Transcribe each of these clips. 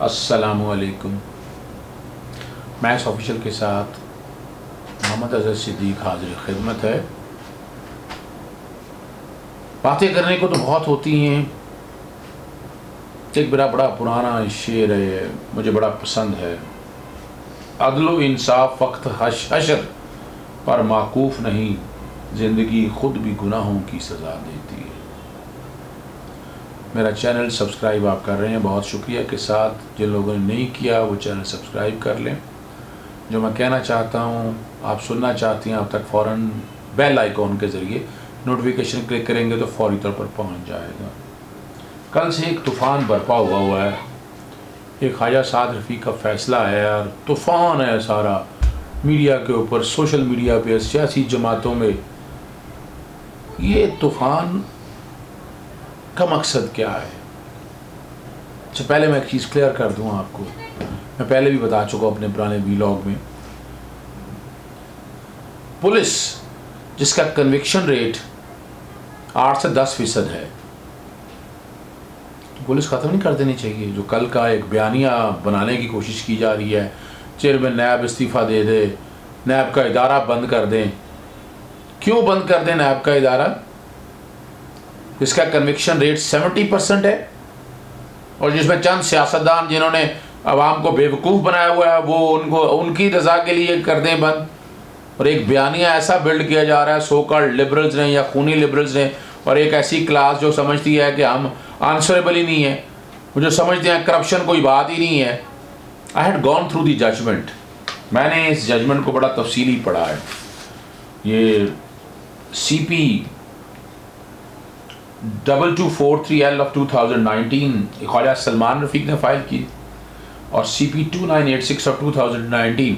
अस्सलामुअलैकुम। Maths official के साथ मोहम्मद अज़हर सिद्दीक हाजिर खिदमत है। बातें करने को तो बहुत होती हैं। एक बड़ा पुराना शेर है, मुझे बड़ा पसंद है। अदल इंसाफ वक्त हशर पर माकूफ नहीं, ज़िंदगी खुद भी गुनाहों की सज़ा देती है। मेरा चैनल सब्सक्राइब आप कर रहे हैं, बहुत शुक्रिया के साथ। जिन लोगों ने नहीं किया वो चैनल सब्सक्राइब कर लें। जो मैं कहना चाहता हूँ, आप सुनना चाहती हैं, आप तक फ़ौरन बेल आइकॉन के ज़रिए नोटिफिकेशन क्लिक करेंगे तो फौरी तौर पर पहुँच जाएगा। कल से एक तूफ़ान बरपा हुआ है। एक ख्वाजा साद रफ़ी का फ़ैसला है और तूफ़ान है सारा मीडिया के ऊपर, सोशल मीडिया पे, सियासी जमातों में। ये तूफ़ान का मकसद क्या है? अच्छा, पहले मैं एक चीज़ क्लियर कर दूं आपको। मैं पहले भी बता चुका अपने पुराने वीलॉग में। पुलिस जिसका कन्विक्शन रेट 8 से 10% है, तो पुलिस ख़त्म नहीं कर देनी चाहिए। जो कल का एक बयानिया बनाने की कोशिश की जा रही है, चेयरमैन नैब इस्तीफ़ा दे दे, नैब का इदारा बंद कर दें। क्यों बंद कर दें नैब का इदारा? जिसका कन्विक्शन रेट 70% है और जिसमें चंद सियासतदान जिन्होंने अवाम को बेवकूफ़ बनाया हुआ है, वो उनकी रज़ा के लिए कर दें बंद। और एक बयानिया ऐसा बिल्ड किया जा रहा है सो कॉल्ड लिबरल्स ने या खूनी लिबरल्स ने, और एक ऐसी क्लास जो समझती है कि हम आंसरेबल ही नहीं है, वो जो समझते हैं करप्शन कोई बात ही नहीं है। I had gone through the judgment. मैंने इस जजमेंट को बड़ा तफसीली पढ़ा है। ये CP 2243L of 2019 Khawaja Salman Rafique ने फ़ाइल की, और CP 2986 ऑफ 2019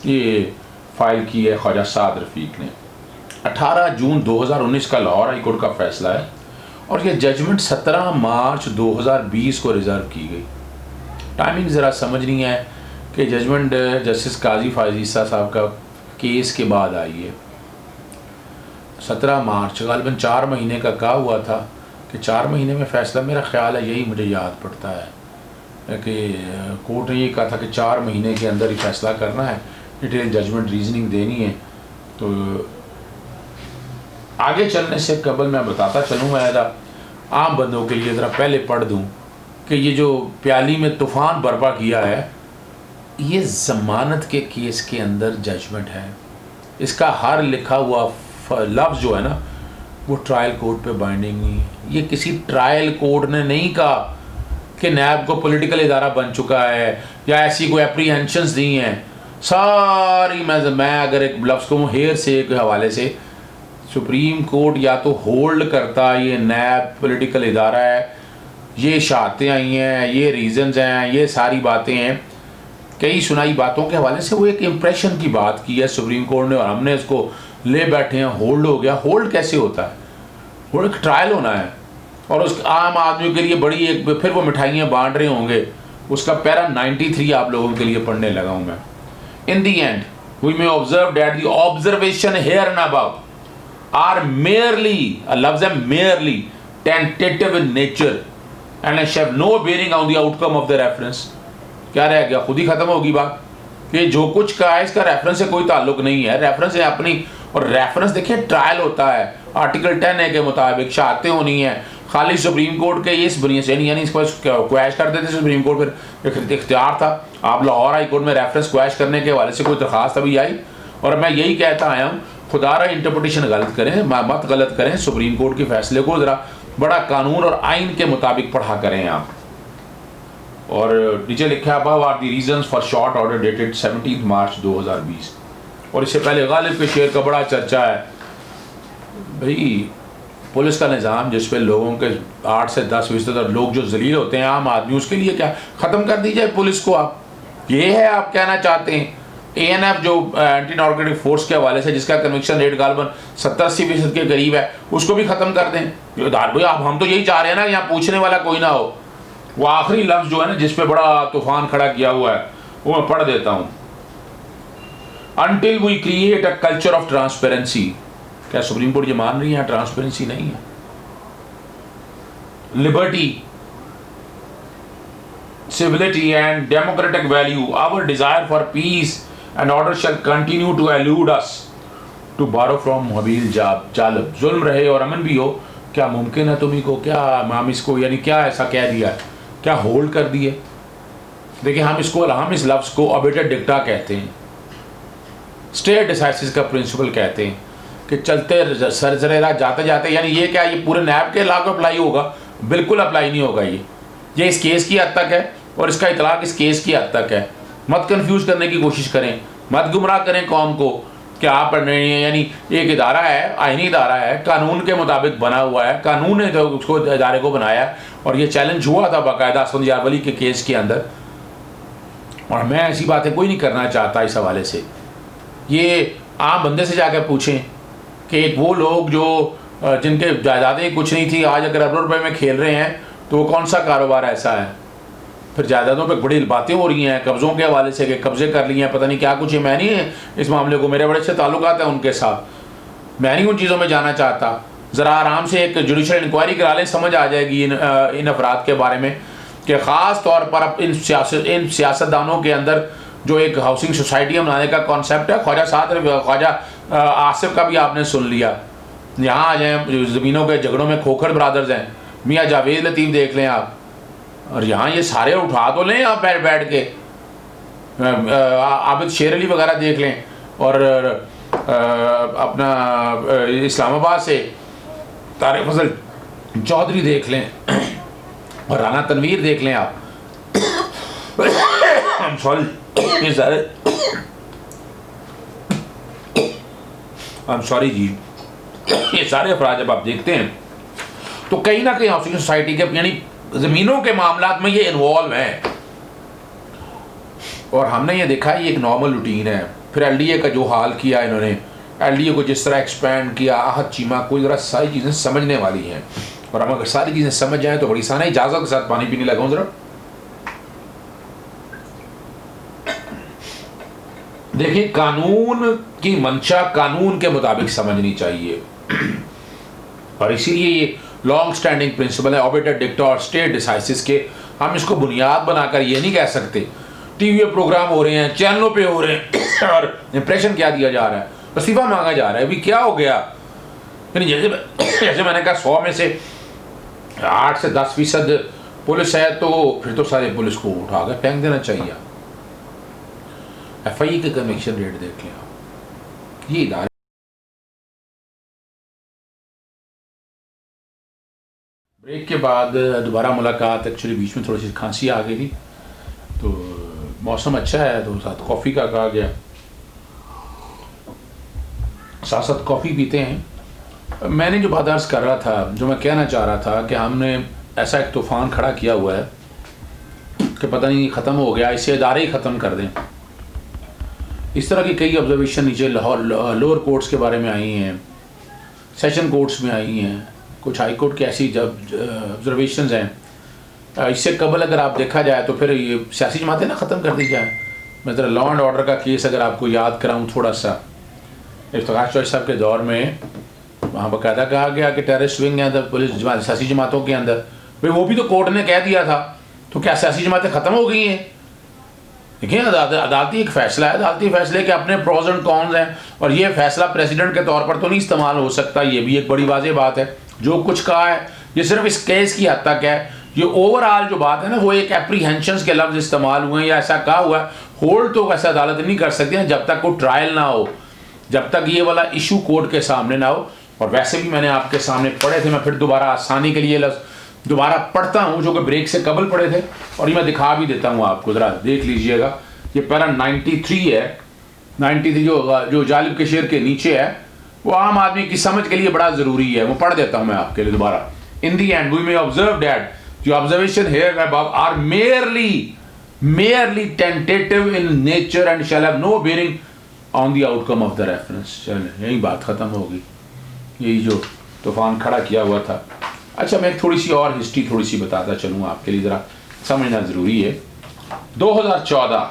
ये फ़ाइल की है ख्वाजा साद रफ़ीक ने। 18 जून 2019 का लाहौर हाई कोर्ट का फ़ैसला है और ये जजमेंट 17 मार्च 2020 को रिज़र्व की गई। टाइमिंग ज़रा समझ नहीं है कि जजमेंट जस्टिस काजी फायज़ साहब का केस के बाद आई है। 17 मार्च, ग़ालिबन 4 महीने का कहा हुआ था कि 4 महीने में फ़ैसला, मेरा ख़्याल है, यही मुझे याद पड़ता है कि कोर्ट ने ये कहा था कि 4 महीने के अंदर ही फ़ैसला करना है, डिटेल जजमेंट रीजनिंग देनी है। तो आगे चलने से कबल मैं बताता चलूँ, मैं आम बंदों के लिए ज़रा पहले पढ़ दूँ कि ये जो प्याली में तूफ़ान बर्पा किया है, ये ज़मानत के केस के अंदर जजमेंट है। इसका हर लिखा हुआ लफ्ज़ जो है ना, वो ट्रायल कोर्ट पे बाइंडिंग नहीं है। ये किसी ट्रायल कोर्ट ने नहीं कहा कि नैब को पॉलिटिकल इदारा बन चुका है या ऐसी कोई एप्रीहेंशंस नहीं है। सारी मैं अगर एक लफ्ज़ को हेयर से के हवाले से, सुप्रीम कोर्ट या तो होल्ड करता ये नैब पॉलिटिकल इदारा है, ये शहादतें आई हैं, ये रीज़न्स हैं, ये सारी बातें हैं, कई सुनाई बातों के हवाले से वो एक इम्प्रेशन की बात की है सुप्रीम कोर्ट ने और हमने इसको ले बैठे हैं। होल्ड हो गया। होल्ड कैसे होता है? होल्ड एक ट्रायल होना है और उस आम आदमी के लिए बड़ी एक फिर वो मिठाइयाँ बांट रहे होंगे। उसका पैरा 93 आप लोगों के लिए पढ़ने लगा हूँ मैं। In the end we may observe that the observation here and above are merely, लफ्ज़ है merely, tentative in nature and have no bearing on the outcome of the reference. क्या रह गया? खुद ही ख़त्म होगी बात कि जो कुछ कहा है इसका रेफरेंस से कोई ताल्लुक नहीं है। रेफरेंस है अपनी, और रेफरेंस देखिए ट्रायल होता है। आर्टिकल 10A के मुताबिक शहादतें होनी है। खाली सुप्रीम कोर्ट के इस बुनियाद से नहीं, यानी इसको क्वैश कर देते सुप्रीम कोर्ट, फिर इख्तियार था। आप लाहौर हाई कोर्ट में रेफरेंस क्वैश करने के हवाले से कोई दरख्वास्त अभी आई, और मैं यही कहता आया हूँ, खुदारा इंटरप्रिटेशन गलत करें, मत गलत करें। सुप्रीम कोर्ट के फैसले को ज़रा बड़ा कानून और आइन के मुताबिक पढ़ा करें आप। और नीचे लिखा above are the reasons for short order dated 17 March 2020। और इससे पहले गालिब के शेर का बड़ा चर्चा है। भाई, पुलिस का निज़ाम जिस पे लोगों के 8 से 10% और लोग जो जलील होते हैं आम आदमी, उसके लिए क्या ख़त्म कर दी जाए पुलिस को? आप ये है आप कहना चाहते हैं? ANF जो एंटी नार्कोटिक फोर्स के हवाले से, जिसका कन्विक्शन रेट गालबन 70-80% के करीब है, उसको भी ख़त्म कर दें। भाई आप, हम तो यही चाह रहे हैं ना, यहाँ पूछने वाला कोई ना हो। वो आखिरी लफ्ज़ जो है ना, जिस पे बड़ा तूफ़ान खड़ा किया हुआ है, वो मैं पढ़ देता हूँ। Until we create a culture of transparency। क्या सुप्रीम कोर्ट ये मान रही है ट्रांसपेरेंसी नहीं है? Liberty civility and democratic value, our desire for peace and order shall continue to elude us to borrow from Habib Jalib. जुल्म रहे और अमन भी हो, क्या मुमकिन है तुम्ही को, क्या हम इसको यानी क्या ऐसा कह दिया, क्या होल्ड कर दिए। देखिए हम इस लफ्ज़ को ऑबिटेड डिक्टा कहते हैं, स्टेट डिसाइसिस का प्रिंसिपल कहते हैं कि चलते सरजरेरा जाते जाते, यानी ये क्या ये पूरे नैब के इलाके में अप्लाई होगा, बिल्कुल अप्लाई नहीं होगा। ये इस केस की हद तक है और इसका इतलाक इस केस की हद तक है। मत कंफ्यूज करने की कोशिश करें, मत गुमराह करें कौम को कि आप पढ़ रहे हैं। यानी एक इदारा है, आइनी इदारा है, कानून के मुताबिक बना हुआ है, कानून ने तो उसको इदारे को बनाया और ये चैलेंज हुआ था बाकायदा असद यारवली के केस के अंदर। और मैं ऐसी बातें कोई नहीं करना चाहता इस हवाले से। ये आम बंदे से जाकर पूछें कि एक वो लोग जो जिनके जायदादें कुछ नहीं थी, आज अगर अरबों रुपए में खेल रहे हैं तो वो कौन सा कारोबार ऐसा है। फिर जायदादों पे बड़ी बातें हो रही हैं कब्ज़ों के हवाले से कि कब्ज़े कर लिए हैं, पता नहीं क्या कुछ है। मैं नहीं इस मामले को, मेरे बड़े अच्छे ताल्लुकात हैं उनके साथ, मैं नहीं उन चीज़ों में जाना चाहता। ज़रा आराम से एक जुडिशल इंक्वायरी करा लें, समझ आ जाएगी इन अफराद के बारे में कि ख़ास तौर पर अब इन सियासतदानों के अंदर जो एक हाउसिंग सोसाइटी बनाने का कॉन्सेप्ट है। ख्वाजा आसिफ का भी आपने सुन लिया। यहाँ आ जाए, ज़मीनों के झगड़ों में खोखर ब्रादर्स हैं, मियाँ जावेद लतीफ़ देख लें आप, और यहाँ ये सारे उठा तो लें आप बैठ के, आबिद शेर अली वगैरह देख लें, और अपना इस्लामाबाद से तारिक फजल चौधरी देख लें, और राना तनवीर देख लें आप। ये सारे सॉरी जी, ये सारे अफराद जब आप देखते हैं तो कहीं ना कहीं हाउसिंग सोसाइटी के यानी ज़मीनों के मामलात में ये इन्वॉल्व हैं। और हमने ये देखा ये एक नॉर्मल रूटीन है। फिर एलडीए का जो हाल किया इन्होंने, एलडीए को जिस तरह एक्सपैंड किया, आहत चीमा को, ज़रा सारी चीज़ें समझने वाली हैं। और हम अगर सारी चीज़ें समझ जाएँ तो बड़ी आसान है। इजाज़त के साथ पानी पीने लगाऊँ ज़रा। देखिए कानून की मंशा कानून के मुताबिक समझनी चाहिए, और इसीलिए ये लॉन्ग स्टैंडिंग प्रिंसिपल है ऑबिटेड डिक्टा और स्टेट डिसाइसिस के। हम इसको बुनियाद बनाकर ये नहीं कह सकते टीवी पे प्रोग्राम हो रहे हैं, चैनलों पे हो रहे हैं और इंप्रेशन क्या दिया जा रहा है, इस्तीफा मांगा जा रहा है। अभी क्या हो गया, यानी जैसे मैंने कहा 100 में से 8 से 10% पुलिस है, तो फिर तो सारे पुलिस को उठा कर फेंक देना चाहिए। FIA के कन्विक्शन रेट देख लें आप, ये इदारे। ब्रेक के बाद दोबारा मुलाकात, एक्चुअली बीच में थोड़ी सी खांसी आ गई थी, तो मौसम अच्छा है तो साथ कॉफ़ी का कहा गया, साथ साथ कॉफ़ी पीते हैं। मैंने जो बात अर्ज़ कर रहा था, जो मैं कहना चाह रहा था कि हमने ऐसा एक तूफ़ान खड़ा किया हुआ है कि पता नहीं ख़त्म हो गया, इसे इदारे ही ख़त्म कर दें। इस तरह की कई ऑब्जर्वेशन नीचे लोअर कोर्ट्स के बारे में आई हैं, सेशन कोर्ट्स में आई हैं, कुछ हाई कोर्ट की ऐसी ऑब्जर्वेशंस हैं। इससे कबल अगर आप देखा जाए तो फिर ये सियासी जमातें ना ख़त्म कर दी जाए। मैं ज़रा लॉ एंड ऑर्डर का केस अगर आपको याद कराऊँ थोड़ा सा, इफ्तिखार चौधरी साहब के दौर में वहाँ बाकायदा कहा गया कि टेररिस्ट विंग है अंदर पुलिस सियासी जमातों के अंदर, भाई वो भी तो कोर्ट ने कह दिया था, तो क्या सियासी जमातें ख़त्म हो गई हैं? देखिए अदालती एक फ़ैसला है, अदालती फ़ैसले के अपने प्रोज एंड कॉन्स हैं, और ये फ़ैसला प्रेसिडेंट के तौर पर तो नहीं इस्तेमाल हो सकता। ये भी एक बड़ी वाज़ेह बात है। जो कुछ कहा है ये सिर्फ इस केस की हद तक है। ये ओवरऑल जो बात है ना, वो एक एप्रीहेंशंस के लफ्ज़ इस्तेमाल हुए हैं या ऐसा कहा हुआ है। होल्ड तो वैसे अदालत नहीं कर सकती हैं जब तक कोई ट्रायल ना हो, जब तक ये वाला इशू कोर्ट के सामने ना हो। और वैसे भी मैंने आपके सामने पढ़े थे, मैं फिर दोबारा आसानी के लिए लफ्ज़ दोबारा पढ़ता हूँ जो कि ब्रेक से कबल पढ़े थे, और ये मैं दिखा भी देता हूँ आपको, ज़रा देख लीजिएगा। ये पैरा 93 है, 93 जो जालिब के शेर के नीचे है, वो आम आदमी की समझ के लिए बड़ा ज़रूरी है। वो पढ़ देता हूँ मैं आपके लिए दोबारा। In the end we may observe that the observation here above are merely tentative in nature and shall have no bearing on the outcome of the reference। चलिए यही बात ख़त्म होगी, यही जो तूफ़ान खड़ा किया हुआ था। अच्छा मैं थोड़ी सी और हिस्ट्री थोड़ी सी बताता चलूँ आपके लिए, ज़रा समझना ज़रूरी है। 2014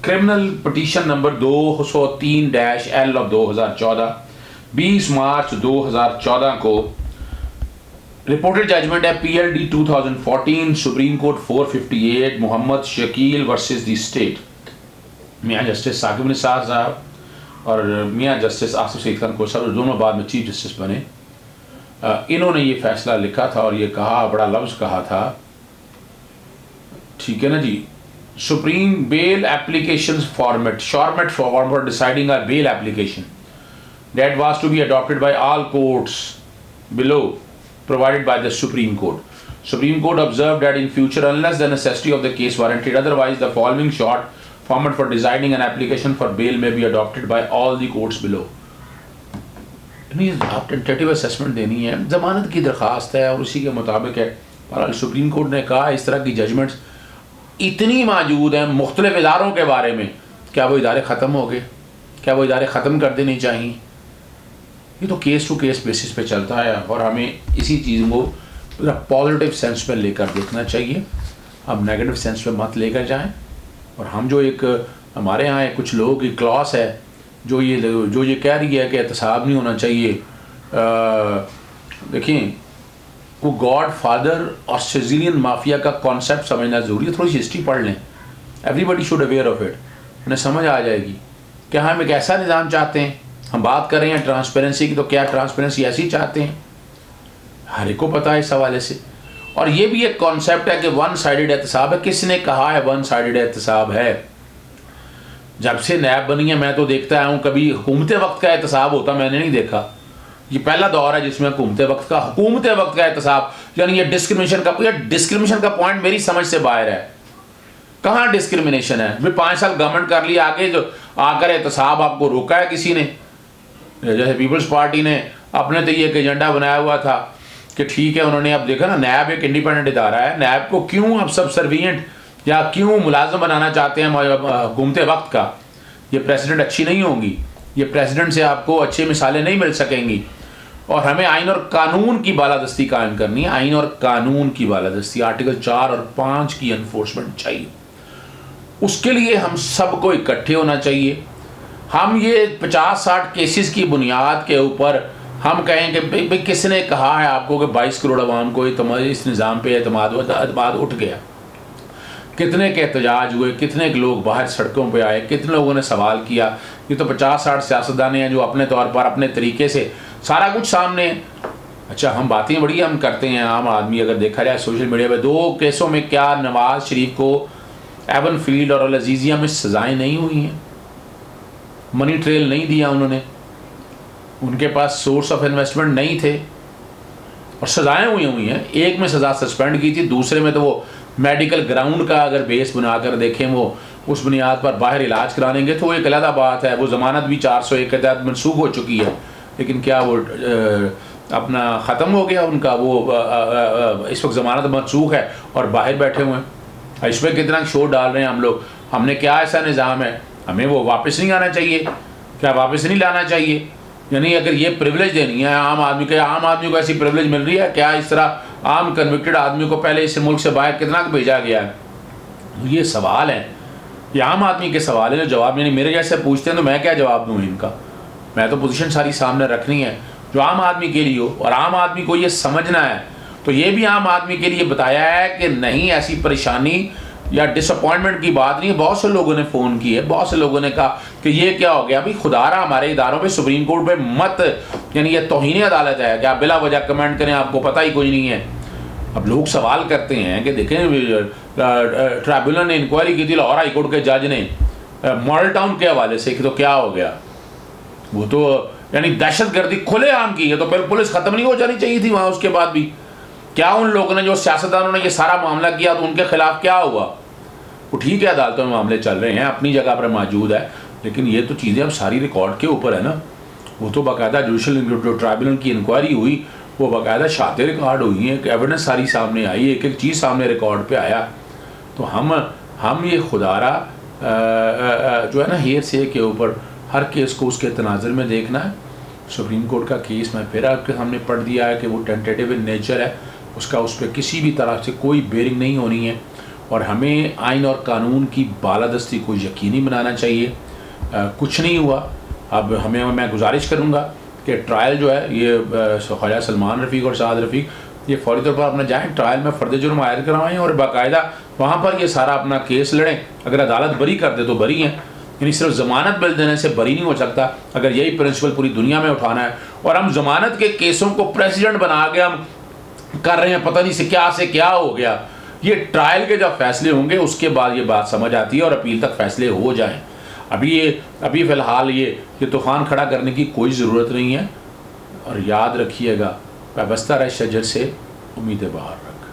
criminal petition number 203-L of 2014, 20 March 2014 को रिपोर्टेड जजमेंट है PLD 2014 supreme court 458 Mohammad Shakeel versus the state. Mian justice Saqib Nisar sahib और मियाँ जस्टिस आसिफ सईद खान कोसर साहब दोनों बाद में चीफ जस्टिस बने। इन्होंने ये फैसला लिखा था और ये कहा, बड़ा लफ्ज़ कहा था, ठीक है ना जी, supreme bail application format for deciding a bail application that was to be adopted by all courts below provided by the Supreme Court. Supreme Court observed that in future, unless the necessity of the case warranted otherwise, the following short format for deciding an application for bail may be adopted by all the courts below. आप tentative assessment देनी है, ज़मानत की दरख्वास्त है और उसी के मुताबिक है। और सुप्रीम कोर्ट ने कहा इस तरह की जजमेंट्स इतनी मौजूद हैं मुख्तलिफ इदारों के बारे में, क्या वो इदारे ख़त्म हो गए? क्या वो इदारे ख़त्म कर देने चाहिए? ये तो केस टू केस बेसिस पे चलता है और हमें इसी चीज़ को पूरा पॉजिटिव सेंस पे लेकर देखना चाहिए। हम नेगेटिव सेंस पे मत लेकर जाएं। और हम जो एक हमारे यहाँ कुछ लोगों की क्लॉस है जो ये कह रही है कि एहतसाब नहीं होना चाहिए। देखिए, वो गॉड फादर और सिजिलियन माफिया का कॉन्सेप्ट समझना ज़रूरी है। थोड़ी सी हिस्ट्री पढ़ लें, everybody should aware of it, उन्हें समझ आ जाएगी कि हम एक ऐसा निज़ाम चाहते हैं। हम बात कर रहे हैं ट्रांसपेरेंसी की, तो क्या ट्रांसपेरेंसी ऐसी चाहते हैं? हर एक को पता है इस हवाले से। और ये भी एक कॉन्सेप्ट है कि वन साइडेड एहतसाब है। किसने कहा है वन साइडेड एहतसाब है? जब से नैब बनी है मैं तो देखता आया हूँ, कभी हुकूमत वक्त का एहतसाब होता मैंने नहीं देखा। ये पहला दौर है जिसमें हुकूमत वक्त का एहतसाब, यानी ये डिस्क्रिमिनेशन का पॉइंट मेरी समझ से बाहर है। कहाँ डिस्क्रिमिनेशन है? भाई 5 साल गवर्नमेंट कर लिया, आगे जो आकर एहतसाब आपको रोका है किसी ने? जैसे पीपल्स पार्टी ने अपने तो ये एक एजेंडा बनाया हुआ था कि ठीक है, उन्होंने अब देखा ना, नैब एक इंडिपेंडेंट इदारा है, नैब को क्यों अब सब सर्वियंट या क्यों मुलाजम बनाना चाहते हैं हुकूमत वक्त का? ये प्रेसिडेंट अच्छी नहीं होंगी, ये प्रेसिडेंट से आपको अच्छी मिसालें नहीं मिल सकेंगी। और हमें आइन और कानून की बालादस्ती कायम करनी है, आइन और कानून की बालादस्ती, आर्टिकल 4 और 5 की एनफोर्समेंट चाहिए। उसके लिए हम सबको इकट्ठे होना चाहिए। हम ये 50-60 केसेस की बुनियाद के ऊपर हम कहें कि भाई किसने कहा है आपको कि 22 करोड़ आवाम को इस निज़ाम पे एतमाद उठ गया? कितने के एहतजाज हुए, कितने लोग बाहर सड़कों पे आए, कितने लोगों ने सवाल किया? ये तो 50-60 सियासतदान हैं जो अपने तौर पर अपने तरीके से सारा कुछ सामने। अच्छा, हम बातें बड़ी हम करते हैं, आम आदमी अगर देखा जाए सोशल मीडिया पे, 2 केसों में क्या नवाज शरीफ को एवन फील्ड और अल-अज़ीज़िया में सज़ाएँ नहीं हुई हैं? मनी ट्रेल नहीं दिया उन्होंने, उनके पास सोर्स ऑफ इन्वेस्टमेंट नहीं थे और सज़ाएँ हुई हैं। एक में सज़ा सस्पेंड की थी, दूसरे में तो वो मेडिकल ग्राउंड का अगर बेस बनाकर देखें, वो उस बुनियाद पर बाहर इलाज कराएंगे तो वो एक अलग बात है। वो ज़मानत भी 401 के तहत मनसूख हो चुकी है, लेकिन क्या वो अपना ख़त्म हो गया उनका? वो इस वक्त ज़मानत मनसूख है और बाहर बैठे हुए हैं। इस पर कितना शोर डाल रहे हैं हम लोग। हमने क्या ऐसा निज़ाम है? हमें वो वापस नहीं आना चाहिए? क्या वापस नहीं लाना चाहिए? यानी अगर ये प्रिविलेज देनी है आम आदमी को ऐसी प्रिविलेज मिल रही है क्या? इस तरह आम कन्विक्टेड आदमी को पहले इस मुल्क से बाहर कितना भेजा गया है? ये सवाल है, ये आम आदमी के सवाल है जो जवाब यानी मेरे जैसे पूछते हैं तो मैं क्या जवाब दूँ इनका? मैं तो पोजीशन सारी सामने रखनी है जो आम आदमी के लिए हो, और आम आदमी को ये समझना है। तो ये भी आम आदमी के लिए बताया है कि नहीं, ऐसी परेशानी या डिसअपॉइंटमेंट की बात नहीं है। बहुत से लोगों ने फ़ोन किए, बहुत से लोगों ने कहा कि ये क्या हो गया? भाई खुदारा हमारे इदारों पे, सुप्रीम कोर्ट पे मत, यानी ये तौहीन अदालत है कि आप बिला वजह कमेंट करें, आपको पता ही कुछ नहीं है। अब लोग सवाल करते हैं कि देखें, ट्राइब्यूनल ने इंक्वायरी की थी लाहौर हाई कोर्ट के जज ने मॉडल टाउन के हवाले से, कि तो क्या हो गया? वो तो यानी दहशतगर्दी खुलेआम की है, तो फिर पुलिस ख़त्म नहीं हो जानी चाहिए थी वहाँ? उसके बाद भी क्या उन लोगों ने, जो सियासतदानों ने ये सारा मामला किया, तो उनके खिलाफ क्या हुआ? वो ठीक है, अदालतों में मामले चल रहे हैं, अपनी जगह पर मौजूद है, लेकिन ये तो चीज़ें अब सारी रिकॉर्ड के ऊपर है ना। वो तो बाकायदा जुडिशल जो ट्राइब्यूनल की इंक्वायरी हुई, वो बाकायदा शाते रिकॉर्ड हुई हैं, एविडेंस सारी सामने आई, एक एक चीज़ सामने रिकॉर्ड पे आया। तो हम ये खुदारा जो है ना, हेर से के ऊपर हर केस को उसके तनाज़ुर में देखना है। सुप्रीम कोर्ट का केस मैं फिर आपके सामने पढ़ दिया है कि वो टेंटेटिव इन नेचर है, उसका उस पर किसी भी तरह से कोई बेरिंग नहीं होनी है, और हमें आइन और कानून की बालादस्ती को यकीनी बनाना चाहिए। कुछ नहीं हुआ, अब मैं गुजारिश करूँगा कि ट्रायल जो है ये ख्वाजा सलमान रफ़ीक और साद रफ़ीक ये फौरी तौर पर अपना जाएँ, ट्रायल में फ़र्द जुर्म आयद करवाएँ और बाकायदा वहाँ पर ये सारा अपना केस लड़ें। अगर अदालत बरी कर दे तो बरी हैं, यानी सिर्फ ज़मानत बिल देने से बरी नहीं हो सकता। अगर यही प्रिंसिपल पूरी दुनिया में उठाना है और हम ज़मानत के केसों को प्रेसिडेंट बना के हम कर रहे हैं, पता नहीं से क्या हो गया। ये ट्रायल के जब फैसले होंगे उसके बाद ये बात समझ आती है और अपील तक फैसले हो जाएं। अभी फ़िलहाल ये तूफ़ान खड़ा करने की कोई ज़रूरत नहीं है। और याद रखिएगा, वाबस्ता रहे शजर से उम्मीदें बाहर रख।